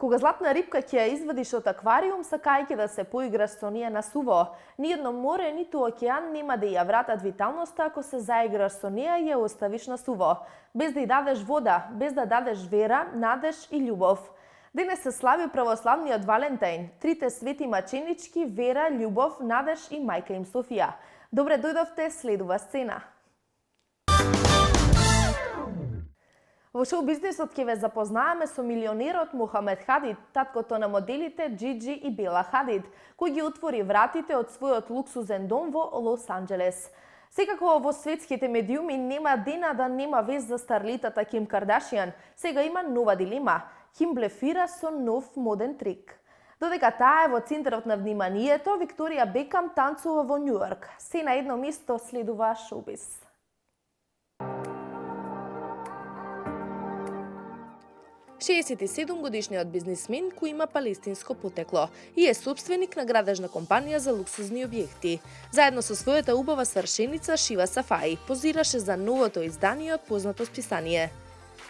Кога златна рибка ќе ја извадиш од аквариум, сакајќи да се поиграш со неја на суво, ниедно море, ниту океан нема да ја вратат виталноста ако се заиграш со неја и ја оставиш на суво, без да ја дадеш вода, без да дадеш вера, надеж и љубов. Денес се слави православниот Валентајн, трите свети маченички вера, љубов, надеж и мајка им Софија. Добре дојдовте, следува сцена. Во шоу-бизнисот ќе ве запознаеме со милионерот Мохамед Хадид, таткото на моделите Джиджи и Бела Хадид, кој ги отвори вратите од својот луксузен дом во Лос Анџелес. Секако во светските медиуми нема дена да нема вест за старлитата Ким Кардашијан. Сега има нова дилема. Ким блефира со нов моден трик. Додека таа е во центарот на вниманието, Викторија Бекам танцува во Њујорк. Се на едно место следува шоубиз. Годишниот бизнисмен кој има палестинско потекло и е собственик на градежна компанија за луксузни објекти. Заедно со својата убава свршеница Шива Сафаи позираше за новото издание од познато списание.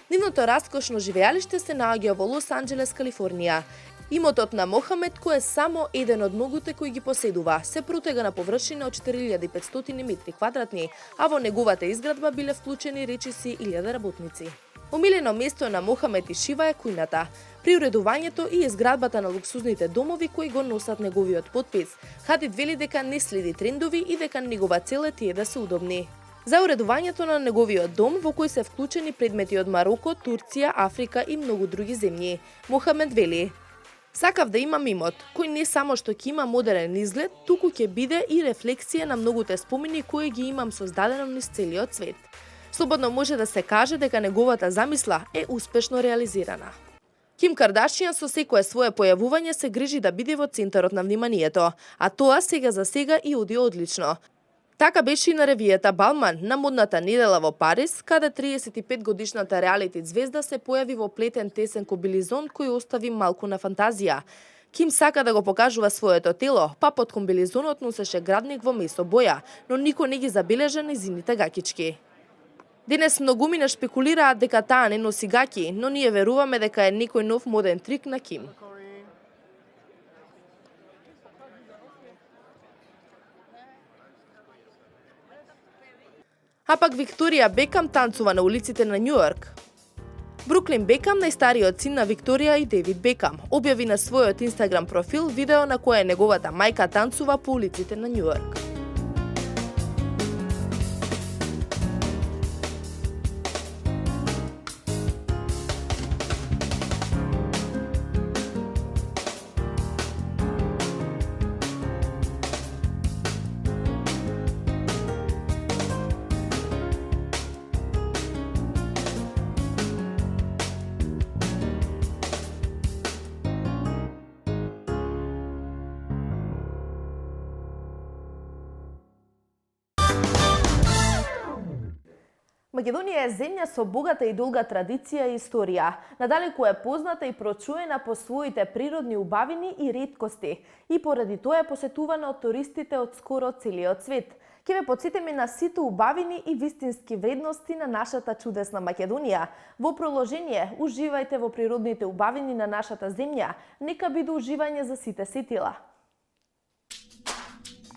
Нивното раскошно живеалиште се наоѓа во Лос Анџелес, Калифорнија. Имотот на Мохамед, кој е само еден од многуте кои ги поседува, се протега на површина од 4500 метри квадратни, а во неговата изградба биле вклучени речиси 1000 работници. Омилено место на Мохамед и Шива е кујната, при уредувањето и изградбата на луксузните домови кои го носат неговиот потпис. Хадид вели дека не следи трендови и дека негова цел е тие да се удобни. За уредувањето на неговиот дом, во кој се вклучени предмети од Мароко, Турција, Африка и многу други земји, Мохамед вели: "Сакав да имам имот, кој не само што ќе има модерен изглед, туку ќе биде и рефлексија на многуте спомени кои ги имам создадено низ целиот свет." Слободно може да се каже дека неговата замисла е успешно реализирана. Ким Кардашијан со секое свое појавување се грижи да биде во центарот на вниманието, а тоа сега за сега и оди одлично. Така беше и на ревијата Балман на модната недела во Париз, каде 35-годишната реалити звезда се појави во плетен тесен комбилизон кој остави малку на фантазија. Ким сака да го покажува своето тело, па под комбилизонот носеше градник во месо боја, но никој не ги забележа нејзините гакички. Денес многумина шпекулираат дека таа не носи гаки, но ние веруваме дека е некој нов моден трик на Ким. А пак Викторија Бекам танцува на улиците на Њујорк. Бруклин Бекам, најстариот син на Викторија и Девид Бекам, објави на својот Инстаграм профил видео на кое неговата мајка танцува по улиците на Њујорк. Македонија е земја со богата и долга традиција и историја. Надалеку е позната и прочуена по своите природни убавини и реткости и поради тоа е посетувана од туристите од скоро целиот свет. Ке ве потсетиме на сите убавини и вистински вредности на нашата чудесна Македонија. Во проложение, уживајте во природните убавини на нашата земја. Нека биде уживање за сите сетила.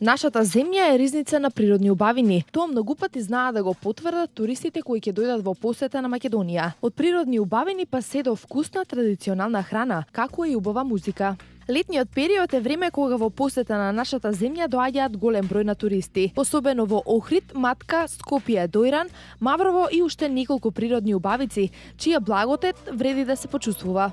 Нашата земја е ризница на природни убавини. Тоа многу пати знаат да го потврдат туристите кои ќе дојдат во посета на Македонија. Од природни убавини па се до вкусна традиционална храна, како и убава музика. Летниот период е време кога во посета на нашата земја доаѓаат голем број на туристи, особено во Охрид, Матка, Скопје, Дојран, Маврово и уште неколку природни убавици, чија благодет вреди да се почувствува.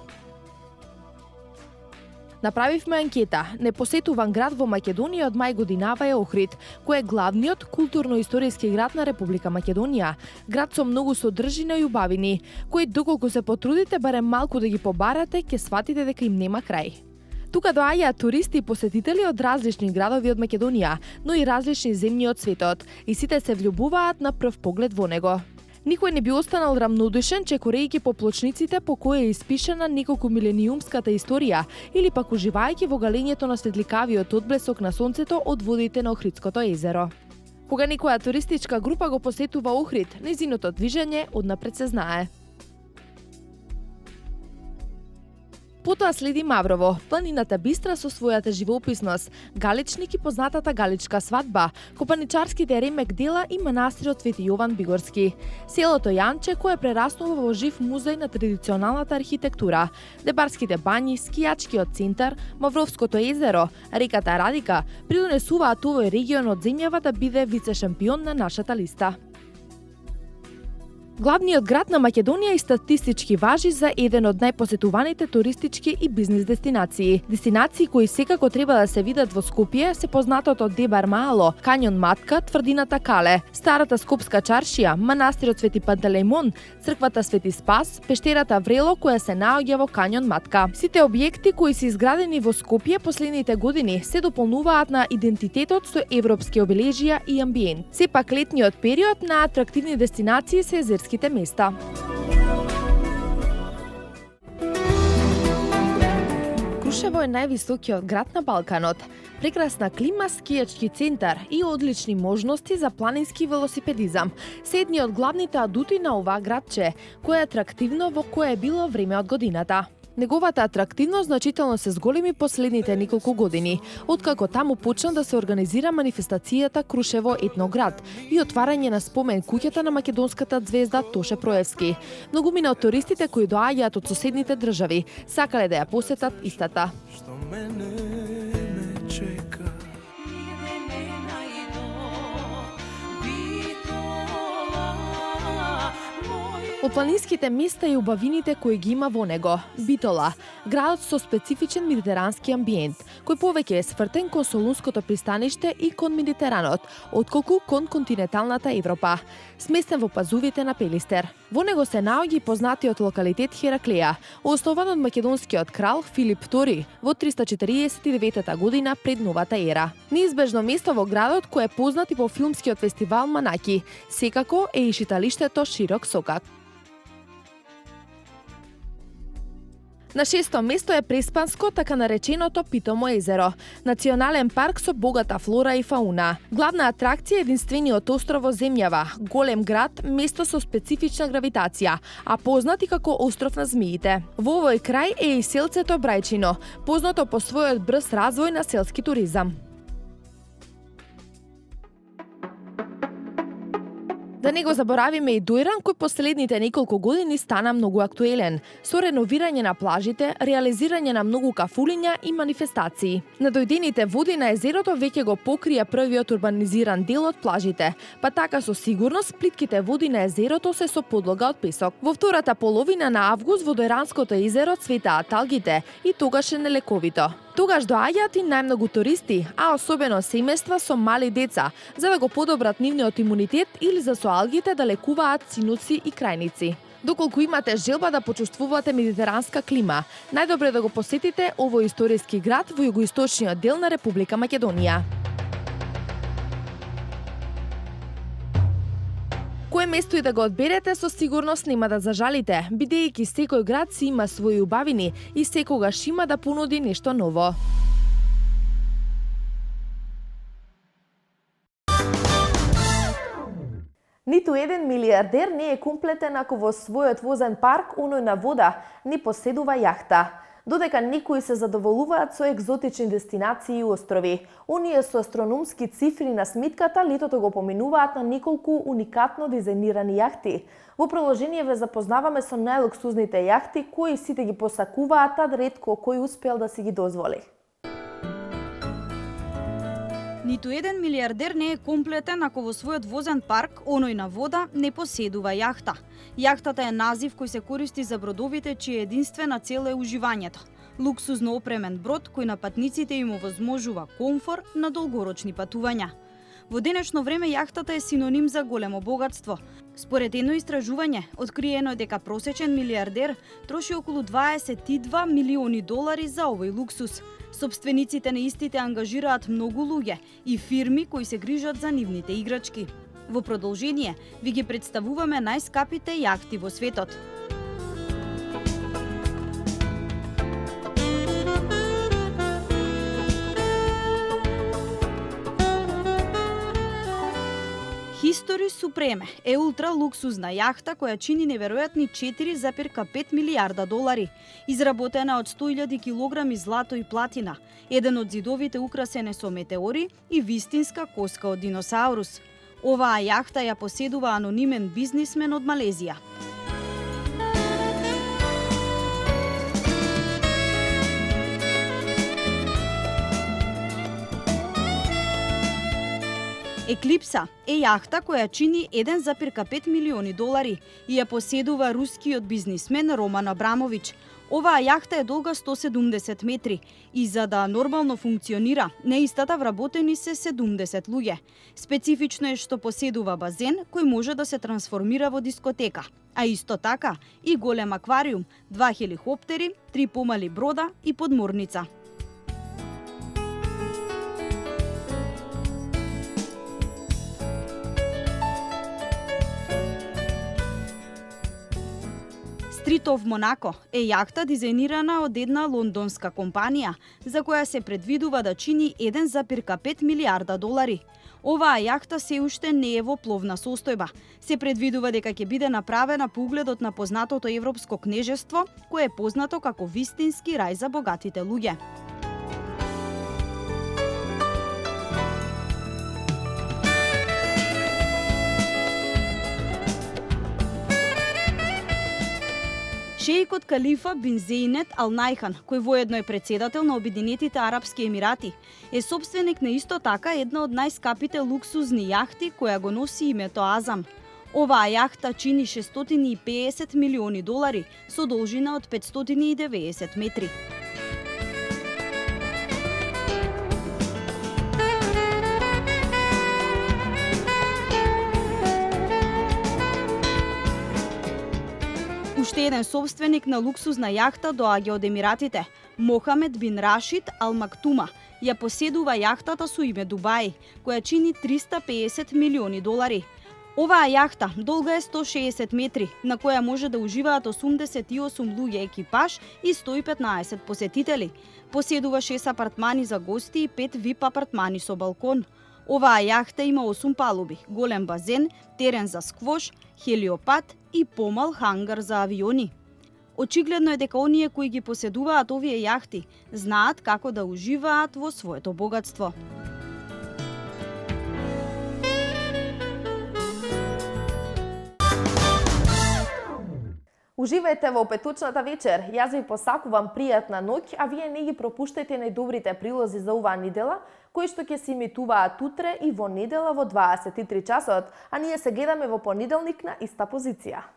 Направивме анкета. Непосетуван град во Македонија од мај годинава е Охрид, кој е главниот културно-историски град на Република Македонија. Град со многу содржина и убавини, кои доколку се потрудите барем малку да ги побарате, ќе сватите дека им нема крај. Тука доаѓаат туристи и посетители од различни градови од Македонија, но и различни земји од светот, и сите се влюбуваат на прв поглед во него. Никој не би останал рамнодушен чекорејќи по плочниците по кои е испишана неколку милениумската историја или пак уживајќи во галењето на светликавиот одблесок на сонцето од водите на Охридското езеро. Кога некоја туристичка група го посетува Охрид, нејзиното движење однапред се знае. Потоа следи Маврово, планината Бистра со својата живописност, Галичник и познатата Галичка свадба, копаничарските ремек дела и манастирот Свети Јован Бигорски. Селото Јанче кое прераснува во жив музеј на традиционалната архитектура, Дебарските бањи, скијачкиот центар, Мавровското езеро, реката Радика придонесуваат овој регион од земјава да биде вице-шампион на нашата листа. Главниот град на Македонија и статистички важи за еден од најпосетуваните туристички и бизнис дестинации. Дестинации кои секако треба да се видат во Скопје се познатото Дебар Маало, Кањон Матка, тврдината Кале, старата скопска чаршија, манастирот Свети Пантелеймон, црквата Свети Спас, пештерата Врело која се наоѓа во Кањон Матка. Сите објекти кои се изградени во Скопје последните години се дополнуваат на идентитетот со европски обележја и амбиент. Сепак летниот период на атрактивни дестинации се езерските места. Крушево е највисокиот град на Балканот. Прекрасна клима, скијачки центар и одлични можности за планински велосипедизам се едни од главните адути на ова градче, кое е атрактивно во кое е било време од годината. Неговата атрактивност значително се зголеми последните неколку години, откако таму почна да се организира манифестацијата Крушево етноград и отварање на спомен куќата на македонската звезда Тоше Проевски. Многумина од туристите кои доаѓаат од соседните држави сакале да ја посетат истата. Од планинските места и убавините кои ги има во него. Битола, градот со специфичен медитерански амбиент, кој повеќе е свртен кон Солунското пристаниште и кон Медитеранот, отколку кон континенталната Европа. Сместен во пазувите на Пелистер. Во него се наоѓа и познатиот локалитет Хераклеја, основан од македонскиот крал Филип II во 349 година пред новата ера. Неизбежно место во градот кој е познат и по филмскиот фестивал Манаки, секако е и шеталиштето Широк Сокак. На шесто место е Преспанско, така нареченото Питомо езеро, национален парк со богата флора и фауна. Главна атракција е единствениот остров во земјава, голем град, место со специфична гравитација, а познат и како остров на змиите. Во овој крај е и селцето Брајчино, познато по својот брз развој на селски туризам. Да не го заборавиме и Дојран, кој последните неколку години стана многу актуелен, со реновирање на плажите, реализирање на многу кафулиња и манифестации. Надојдените води на езерото веќе го покрија првиот урбанизиран дел од плажите, па така со сигурност плитките води на езерото се со подлога од песок. Во втората половина на август во Дојранското езеро цветаат алгите и тогаш е нелековито. Тогаш доаѓаат и најмногу туристи, а особено семејства со мали деца, за да го подобрат нивниот имунитет или за со алгите да лекуваат цинуци и крајници. Доколку имате желба да почувствувате медитеранска клима, најдобре да го посетите овој историски град во југоисточниот дел на Република Македонија. Кое место и да го одберете, со сигурност нема да зажалите, бидејќи секој град си има своји убавини и секогаш има да понуди нешто ново. Ниту еден милиардер не е комплетен ако во својот возен парк, оној на вода, не поседува јахта. Додека некои се задоволуваат со екзотични дестинации и острови, оние со астрономски цифри на сметката летото го поминуваат на неколку уникатно дизајнирани јахти. Во продолжение ве запознаваме со најлуксузните јахти кои сите ги посакуваат, а ретко кој успел да си ги дозволи. Ниту еден милиардер не е комплетен ако во својот возен парк, оној на вода, не поседува јахта. Јахтата е назив кој се користи за бродовите чија единствена цел е уживањето. Луксузно опремен брод кој на патниците им овозможува комфор на долгорочни патувања. Во денешно време јахтата е синоним за големо богатство. Според едно истражување, откриено е дека просечен милиардер троши околу 22 милиони долари за овој луксус. Собствениците на истите ангажираат многу луѓе и фирми кои се грижат за нивните играчки. Во продолжение ви ги представуваме најскапите јахти во светот. Истори Супреме е ултралуксузна јахта која чини неверојатни 4,5 милијарда долари, изработена од 100.000 килограми злато и платина, еден од зидовите украсен со метеори и вистинска коска од диносаурус. Оваа јахта ја поседува анонимен бизнисмен од Малезија. Еклипса е јахта која чини 1,5 милиони долари и ја поседува рускиот бизнисмен Роман Абрамович. Оваа јахта е долга 170 метри и за да нормално функционира, неистата вработени се 70 луѓе. Специфично е што поседува базен кој може да се трансформира во дискотека, а исто така и голем аквариум, 2 хеликоптери, 3 помали брода и подморница. Street of Monaco е јахта дизајнирана од една лондонска компанија, за која се предвидува да чини 1,5 милијарда долари. Оваа јахта се уште не е во пловна состојба. Се предвидува дека ќе биде направена по угледот на познатото европско кнежество, кое е познато како вистински рај за богатите луѓе. Шеикот Калифа бин Зејнет Ал Најхан, кој воедно е председател на Обединетите Арапски Емирати, е собственик на исто така една од најскапите луксузни јахти која го носи името Азам. Оваа јахта чини 650 милиони долари со должина од 590 метри. Уште еден собственик на луксузна јахта доаѓа од Емиратите. Мохамед бин Рашид Ал Мактума ја поседува јахтата со име Дубај, која чини 350 милиони долари. Оваа јахта долга е 160 метри, на која може да уживаат 88 луѓе екипаж и 115 посетители. Поседува 6 апартмани за гости и 5 VIP апартмани со балкон. Оваа јахта има 8 палуби, голем базен, терен за сквош, хелиопад и помал хангар за авиони. Очигледно е дека оние кои ги поседуваат овие јахти знаат како да уживаат во своето богатство. Уживајте во петучната вечер. Јас ви посакувам пријатна ноќ, а вие не ги пропуштајте најдобрите прилози за оваа недела, кои што ќе се имитуваат утре и во недела во 23 часот, а ние се гледаме во понеделник на иста позиција.